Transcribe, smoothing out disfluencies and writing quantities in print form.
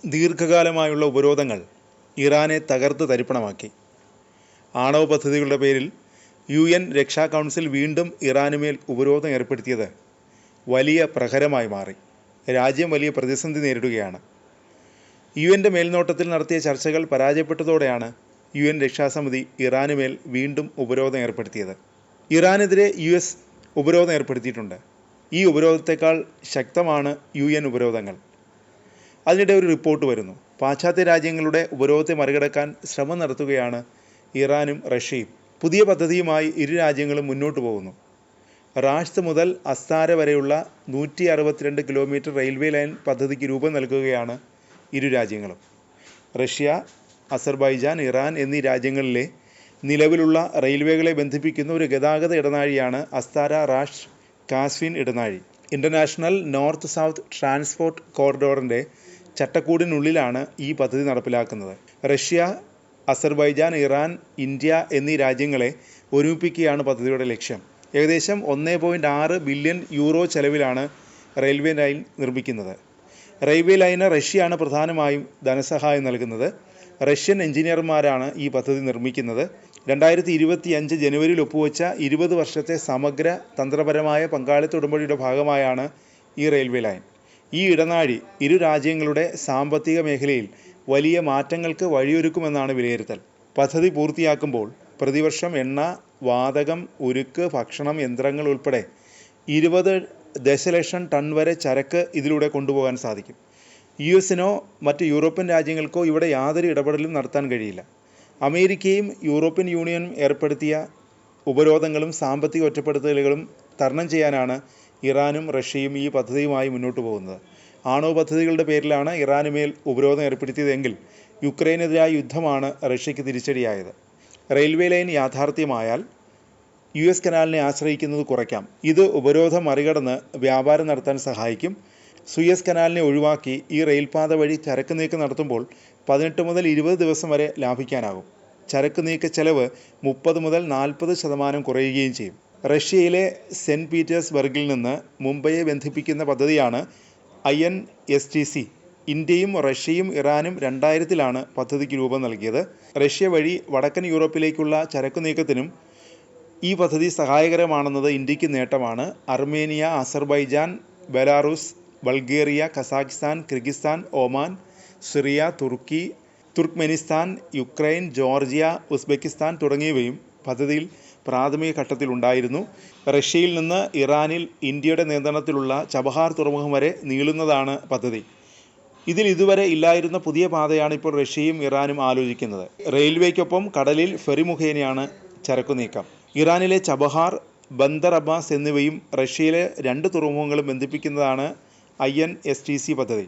ദീർഘകാലമായുള്ള ഉപരോധങ്ങൾ ഇറാനെ തകർത്ത് തരിപ്പണമാക്കി. ആണവ പദ്ധതികളുടെ പേരിൽ UN രക്ഷാ കൗൺസിൽ വീണ്ടും ഇറാനുമേൽ ഉപരോധം ഏർപ്പെടുത്തിയത് വലിയ പ്രഹരമായി മാറി. രാജ്യം വലിയ പ്രതിസന്ധി നേരിടുകയാണ്. UN മേൽനോട്ടത്തിൽ നടത്തിയ ചർച്ചകൾ പരാജയപ്പെട്ടതോടെയാണ് UN രക്ഷാസമിതി ഇറാനുമേൽ വീണ്ടും ഉപരോധം ഏർപ്പെടുത്തിയത്. ഇറാനെതിരെ US ഉപരോധം ഏർപ്പെടുത്തിയിട്ടുണ്ട്. ഈ ഉപരോധത്തെക്കാൾ ശക്തമാണ് UN ഉപരോധങ്ങൾ. അതിനിടെ ഒരു റിപ്പോർട്ട് വരുന്നു. പാശ്ചാത്യ രാജ്യങ്ങളുടെ ഉപരോധത്തെ മറികടക്കാൻ ശ്രമം നടത്തുകയാണ് ഇറാനും റഷ്യയും. പുതിയ പദ്ധതിയുമായി ഇരു രാജ്യങ്ങളും മുന്നോട്ട് പോകുന്നു. റാഷ്ത് മുതൽ അസ്താര വരെയുള്ള 162 കിലോമീറ്റർ റെയിൽവേ ലൈൻ പദ്ധതിക്ക് രൂപം നൽകുകയാണ് ഇരു രാജ്യങ്ങളും. റഷ്യ, അസർബൈജാൻ, ഇറാൻ എന്നീ രാജ്യങ്ങളിലെ നിലവിലുള്ള റെയിൽവേകളെ ബന്ധിപ്പിക്കുന്ന ഒരു ഗതാഗത ഇടനാഴിയാണ് അസ്താര റാഷ്ത് കാസ്വിൻ ഇടനാഴി. ഇൻ്റർനാഷണൽ നോർത്ത് സൗത്ത് ട്രാൻസ്പോർട്ട് കോറിഡോറിൻ്റെ ചട്ടക്കൂടിനുള്ളിലാണ് ഈ പദ്ധതി നടപ്പിലാക്കുന്നത്. റഷ്യ, അസർബൈജാൻ, ഇറാൻ, ഇന്ത്യ എന്നീ രാജ്യങ്ങളെ ഒരുമിപ്പിക്കുകയാണ് പദ്ധതിയുടെ ലക്ഷ്യം. ഏകദേശം 1.6 ബില്യൺ യൂറോ ചെലവിലാണ് റെയിൽവേ ലൈൻ നിർമ്മിക്കുന്നത്. റെയിൽവേ ലൈന് റഷ്യയാണ് പ്രധാനമായും ധനസഹായം നൽകുന്നത്. റഷ്യൻ എഞ്ചിനീയർമാരാണ് ഈ പദ്ധതി നിർമ്മിക്കുന്നത്. 2025 ജനുവരിയിൽ ഒപ്പുവെച്ച 20 വർഷത്തെ സമഗ്ര തന്ത്രപരമായ പങ്കാളിത്ത ഉടമ്പടിയുടെ ഭാഗമായാണ് ഈ റെയിൽവേ ലൈൻ. ഈ ഇടനാഴി ഇരു രാജ്യങ്ങളുടെ സാമ്പത്തിക മേഖലയിൽ വലിയ മാറ്റങ്ങൾക്ക് വഴിയൊരുക്കുമെന്നാണ് വിലയിരുത്തൽ. പദ്ധതി പൂർത്തിയാക്കുമ്പോൾ പ്രതിവർഷം എണ്ണ, വാതകം, ഉരുക്ക്, ഭക്ഷണം, യന്ത്രങ്ങൾ ഉൾപ്പെടെ 20 ദശലക്ഷം ടൺ വരെ ചരക്ക് ഇതിലൂടെ കൊണ്ടുപോകാൻ സാധിക്കും. US-നോ മറ്റ് യൂറോപ്യൻ രാജ്യങ്ങൾക്കോ ഇവിടെ യാതൊരു ഇടപെടലും നടത്താൻ കഴിയില്ല. അമേരിക്കയും യൂറോപ്യൻ യൂണിയനും ഏർപ്പെടുത്തിയ ഉപരോധങ്ങളും സാമ്പത്തിക ഒറ്റപ്പെടുത്തലുകളും തരണം ചെയ്യാനാണ് ഇറാനും റഷ്യയും ഈ പദ്ധതിയുമായി മുന്നോട്ട് പോകുന്നത്. ആണവ പദ്ധതികളുടെ പേരിലാണ് ഇറാനുമേൽ ഉപരോധം ഏർപ്പെടുത്തിയതെങ്കിൽ യുക്രൈനെതിരായ യുദ്ധമാണ് റഷ്യയ്ക്ക് തിരിച്ചടിയായത്. റെയിൽവേ ലൈൻ യാഥാർത്ഥ്യമായാൽ US കനാലിനെ ആശ്രയിക്കുന്നത് കുറയ്ക്കാം. ഇത് ഉപരോധം മറികടന്ന് വ്യാപാരം നടത്താൻ സഹായിക്കും. സുയസ് കനാലിനെ ഒഴിവാക്കി ഈ റെയിൽപാത വഴി ചരക്ക് നീക്കം നടത്തുമ്പോൾ 18 മുതൽ 20 ദിവസം വരെ ലാഭിക്കാനാകും. ചരക്ക് നീക്ക ചെലവ് 30 മുതൽ 40% കുറയുകയും ചെയ്യും. റഷ്യയിലെ സെൻറ്റ് പീറ്റേഴ്സ്ബർഗിൽ നിന്ന് മുംബൈയെ ബന്ധിപ്പിക്കുന്ന പദ്ധതിയാണ് INSTC. ഇന്ത്യയും റഷ്യയും ഇറാനും 2000-ലാണ് പദ്ധതിക്ക് രൂപം നൽകിയത്. റഷ്യ വഴി വടക്കൻ യൂറോപ്പിലേക്കുള്ള ചരക്ക് നീക്കത്തിനും ഈ പദ്ധതി സഹായകരമാണെന്നത് ഇന്ത്യക്ക് നേട്ടമാണ്. Armenia, Azerbaijan, Belarus, Bulgaria, Kazakhstan, Kyrgyzstan, Oman, Syria, Turkey, Turkmenistan, Ukraine, Georgia, Uzbekistan തുടങ്ങിയവയും പദ്ധതിയിൽ പ്രാഥമിക ഘട്ടത്തിലുണ്ടായിരുന്നു. റഷ്യയിൽ നിന്ന് ഇറാനിൽ ഇന്ത്യയുടെ നിയന്ത്രണത്തിലുള്ള ചബഹാർ തുറമുഖം വരെ നീളുന്നതാണ് പദ്ധതി. ഇതിൽ ഇതുവരെ ഇല്ലായിരുന്ന പുതിയ പാതയാണ് ഇപ്പോൾ റഷ്യയും ഇറാനും ആലോചിക്കുന്നത്. റെയിൽവേക്കൊപ്പം കടലിൽ ഫെറി മുഖേനയാണ് ചരക്കു നീക്കം. ഇറാനിലെ ചബഹാർ, ബന്ദർ അബ്ബാസ് എന്നിവയും റഷ്യയിലെ 2 തുറമുഖങ്ങളും ബന്ധിപ്പിക്കുന്നതാണ് INSTC പദ്ധതി.